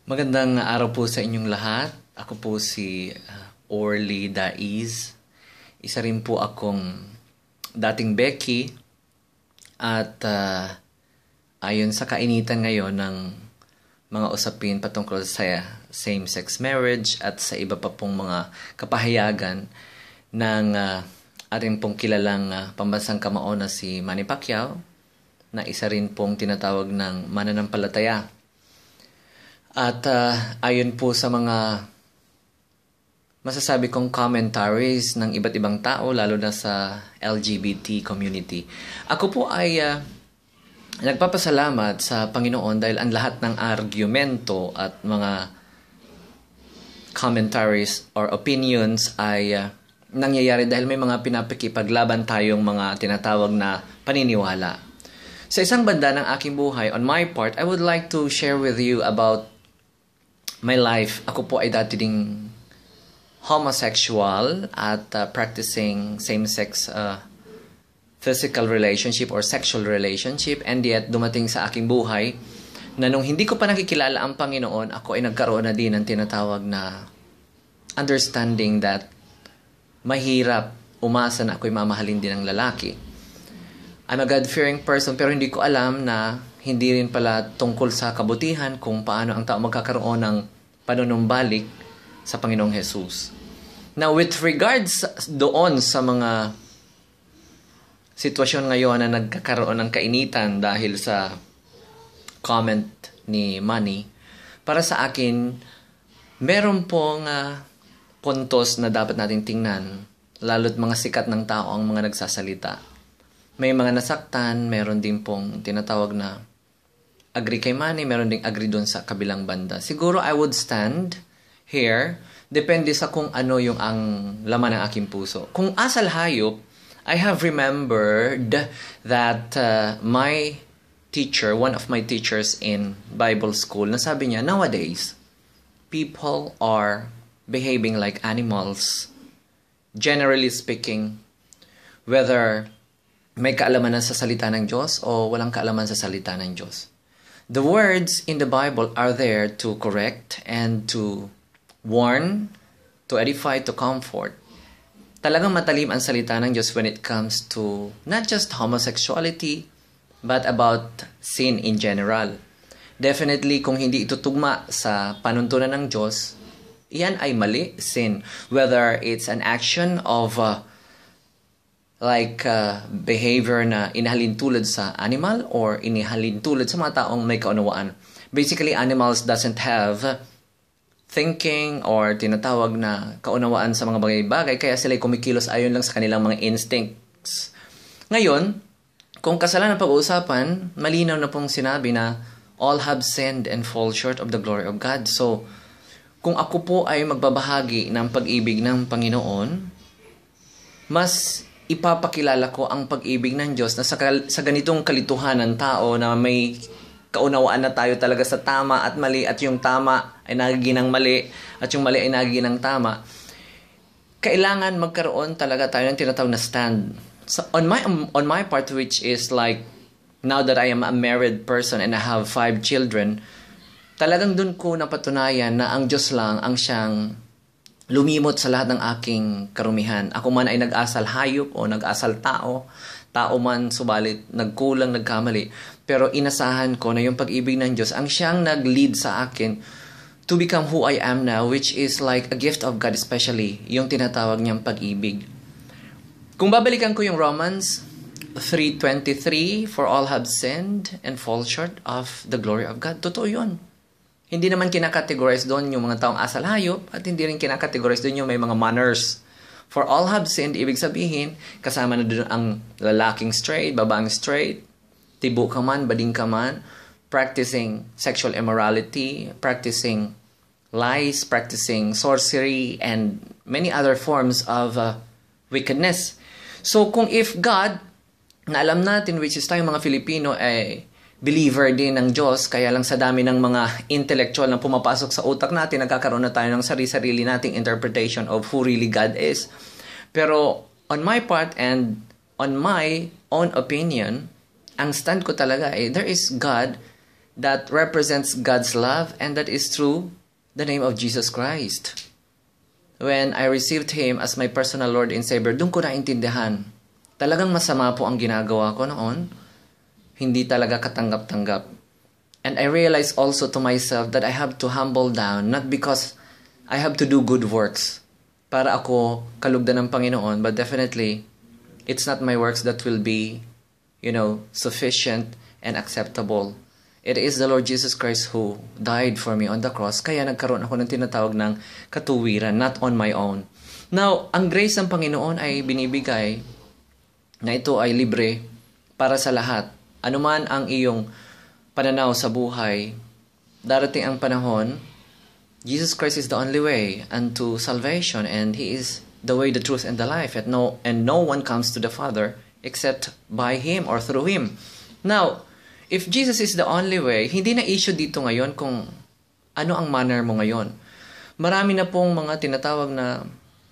Magandang araw po sa inyong lahat. Ako po si Orly Daiz. Isa rin po akong dating Becky. At ayon sa kainitan ngayon ng mga usapin patungkol sa same-sex marriage at sa iba pa pong mga kapahayagan ng ating pong kilalang pambansang kamao na si Manny Pacquiao, na isa rin pong tinatawag ng mananampalataya. At ayon po sa mga masasabi kong commentaries ng iba't ibang tao, lalo na sa LGBT community, ako po ay nagpapasalamat sa Panginoon dahil ang lahat ng argumento at mga commentaries or opinions ay nangyayari dahil may mga pinapakipaglaban tayong mga tinatawag na paniniwala. Sa isang banda ng aking buhay, on my part, I would like to share with you about my life. Ako po ay dati ding homosexual at practicing same-sex physical relationship or sexual relationship, and yet dumating sa aking buhay na nung hindi ko pa nakikilala ang Panginoon, ako ay nagkaroon na din ng tinatawag na understanding that mahirap umasa na ako'y mamahalin din ng lalaki. I'm a God-fearing person, pero hindi ko alam na hindi rin pala tungkol sa kabutihan kung paano ang tao magkakaroon ng panunumbalik sa Panginoong Jesus. Now, with regards doon sa mga sitwasyon ngayon na nagkakaroon ng kainitan dahil sa comment ni Manny, para sa akin, meron pong puntos na dapat nating tingnan, lalo't mga sikat ng tao ang mga nagsasalita. May mga nasaktan, meron din pong tinatawag na agree kay Manny, meron ding agree doon sa kabilang banda. Siguro I would stand here, depende sa kung ano yung ang laman ng aking puso. Kung asal hayop, I have remembered that my teacher, one of my teachers in Bible school, nasabi niya, nowadays, people are behaving like animals. Generally speaking, whether may kaalaman na sa salita ng Diyos o walang kaalaman sa salita ng Diyos. The words in the Bible are there to correct and to warn, to edify, to comfort. Talagang matalim ang salita ng Diyos when it comes to not just homosexuality, but about sin in general. Definitely, kung hindi ito tugma sa panuntunan ng Diyos, yan ay mali, sin. Whether it's an action of behavior na inahalin tulad sa animal or inihalin tulad sa mga taong may kaunawaan. Basically, animals doesn't have thinking or tinatawag na kaunawaan sa mga bagay-bagay, kaya sila kumikilos ayon lang sa kanilang mga instincts. Ngayon, kung kasalanan pag-uusapan, malinaw na pong sinabi na all have sinned and fall short of the glory of God. So, kung ako po ay magbabahagi ng pag-ibig ng Panginoon, mas ipapakilala ko ang pag-ibig ng Diyos na sa ganitong kalituhan ng tao na may kaunawaan na tayo talaga sa tama at mali, at yung tama ay nagiginang mali at yung mali ay nagiginang tama. Kailangan magkaroon talaga tayo ng tinatawag na stand. So on my part, which is like now that I am a married person and I have 5 children, talagang dun ko napatunayan na ang Diyos lang ang siyang lumimot sa lahat ng aking karumihan. Ako man ay nag-asal hayop o nag-asal tao man, subalit nagkulang, nagkamali. Pero inasahan ko na yung pag-ibig ng Diyos ang siyang nag-lead sa akin to become who I am now, which is like a gift of God, especially yung tinatawag niyang pag-ibig. Kung babalikan ko yung Romans 3:23, for all have sinned and fall short of the glory of God. Totoo yun. Hindi naman kinakategorize doon yung mga taong asal hayop, at hindi rin kinakategorize doon yung may mga manners. For all have sinned, ibig sabihin, kasama na doon ang lalaking straight, babaeng straight, tibo ka man, bading ka man, practicing sexual immorality, practicing lies, practicing sorcery, and many other forms of wickedness. So kung if God, na alam natin, which is tayong mga Filipino, believer din ng Diyos, kaya lang sa dami ng mga intellectual na pumapasok sa utak natin, nagkakaroon na tayo ng sarili-sarili nating interpretation of who really God is. Pero on my part and on my own opinion, ang stand ko talaga there is God that represents God's love, and that is through the name of Jesus Christ. When I received Him as my personal Lord and Savior, doon ko naintindihan. Talagang masama po ang ginagawa ko noon. Hindi talaga katanggap-tanggap. And I realized also to myself that I have to humble down, not because I have to do good works para ako kalugdan ng Panginoon, but definitely, it's not my works that will be, sufficient and acceptable. It is the Lord Jesus Christ who died for me on the cross, kaya nagkaroon ako ng tinatawag ng katuwiran, not on my own. Now, ang grace ng Panginoon ay binibigay na ito ay libre para sa lahat. Anuman ang iyong pananaw sa buhay, darating ang panahon, Jesus Christ is the only way unto salvation, and He is the way, the truth, and the life. And no one comes to the Father except by Him or through Him. Now, if Jesus is the only way, hindi na issue dito ngayon kung ano ang manner mo ngayon. Marami na pong mga tinatawag na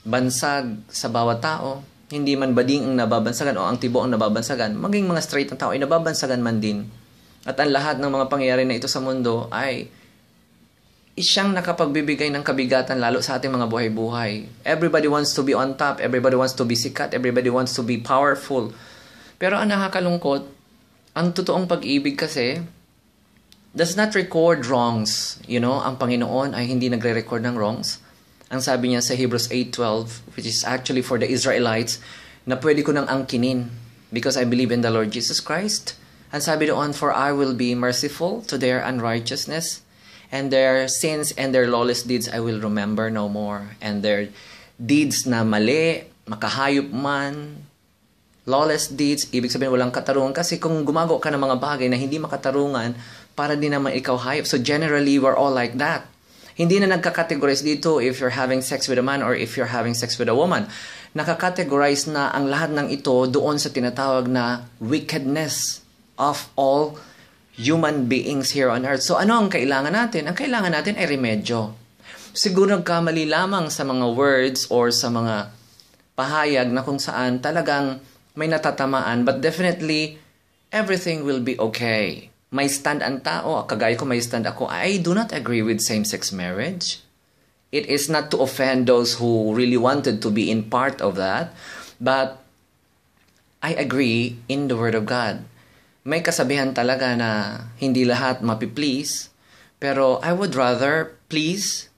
bansag sa bawat tao. Hindi man bading ang nababansagan o ang tibo ang nababansagan. Maging mga straight na tao ay nababansagan man din. At ang lahat ng mga pangyayari na ito sa mundo ay siyang nakapagbibigay ng kabigatan lalo sa ating mga buhay-buhay. Everybody wants to be on top. Everybody wants to be sikat. Everybody wants to be powerful. Pero ang nakakalungkot, ang totoong pag-ibig kasi does not record wrongs. Ang Panginoon ay hindi nagre-record ng wrongs. Ang sabi niya sa Hebrews 8:12, which is actually for the Israelites, na pwede ko nang angkinin because I believe in the Lord Jesus Christ. Ang sabi doon, for I will be merciful to their unrighteousness, and their sins and their lawless deeds I will remember no more. And their deeds na mali, makahayop man, lawless deeds, ibig sabihin walang katarungan. Kasi kung gumagawa ka ng mga bagay na hindi makatarungan, para din naman ikaw hayop. So generally, we're all like that. Hindi na nagka-categorize dito if you're having sex with a man or if you're having sex with a woman. Nakakategorize na ang lahat ng ito doon sa tinatawag na wickedness of all human beings here on earth. So ano ang kailangan natin? Ang kailangan natin ay remedyo. Siguro nagkamali lamang sa mga words or sa mga pahayag na kung saan talagang may natatamaan, but definitely everything will be okay. May stand ang tao, kagaya ko may stand ako, I do not agree with same-sex marriage. It is not to offend those who really wanted to be in part of that, but I agree in the Word of God. May kasabihan talaga na hindi lahat mapiplease, pero I would rather please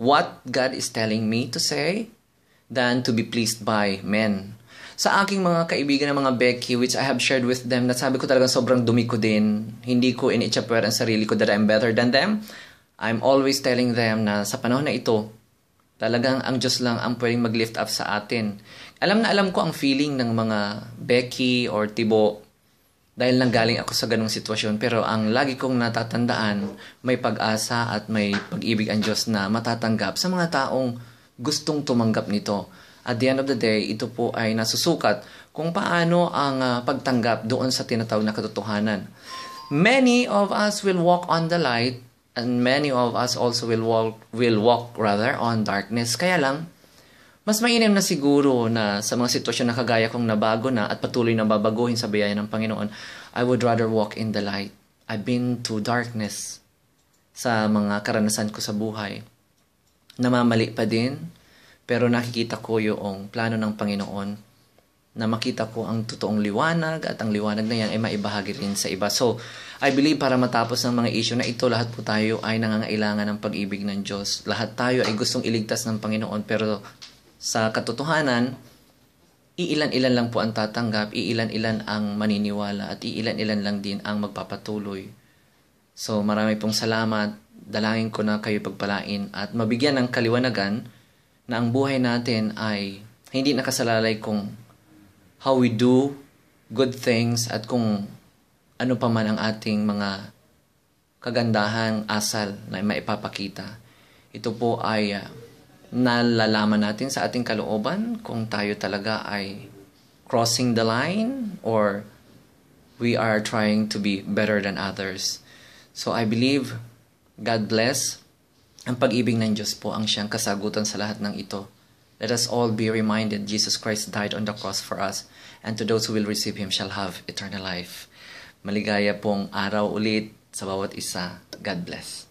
what God is telling me to say than to be pleased by men. Sa aking mga kaibigan ng mga Becky, which I have shared with them, nasabi ko talaga sobrang dumi ko din. Hindi ko ini-chapwer ang sarili ko that I'm better than them. I'm always telling them na sa panahon na ito, talagang ang Diyos lang ang pwedeng mag-lift up sa atin. Alam na alam ko ang feeling ng mga Becky or Tibo dahil nanggaling ako sa ganung sitwasyon. Pero ang lagi kong natatandaan, may pag-asa at may pag-ibig ang Diyos na matatanggap sa mga taong gustong tumanggap nito. At the end of the day, ito po ay nasusukat kung paano ang pagtanggap doon sa tinatawag na katotohanan. Many of us will walk on the light and many of us also will walk on darkness. Kaya lang, mas mainam na siguro na sa mga sitwasyon na kagaya kong nabago na at patuloy na babaguhin sa biyaya ng Panginoon, I would rather walk in the light. I've been to darkness sa mga karanasan ko sa buhay. Namamali pa din, pero nakikita ko yung plano ng Panginoon na makita ko ang totoong liwanag at ang liwanag na yan ay maibahagi rin sa iba. So, I believe para matapos ng mga issue na ito, lahat po tayo ay nangangailangan ng pag-ibig ng Diyos. Lahat tayo ay gustong iligtas ng Panginoon, pero sa katotohanan, iilan-ilan lang po ang tatanggap, iilan-ilan ang maniniwala, at iilan-ilan lang din ang magpapatuloy. So, marami pong salamat. Dalangin ko na kayo pagpalain at mabigyan ng kaliwanagan na ang buhay natin ay hindi nakasalalay kung how we do good things at kung ano pa man ang ating mga kagandahang asal na maipapakita. Ito po ay nalalaman natin sa ating kalooban kung tayo talaga ay crossing the line or we are trying to be better than others. So I believe, God bless, ang pag-ibig ng Diyos po ang siyang kasagutan sa lahat ng ito. Let us all be reminded Jesus Christ died on the cross for us, and to those who will receive Him shall have eternal life. Maligaya pong araw ulit. sa bawat isa. God bless.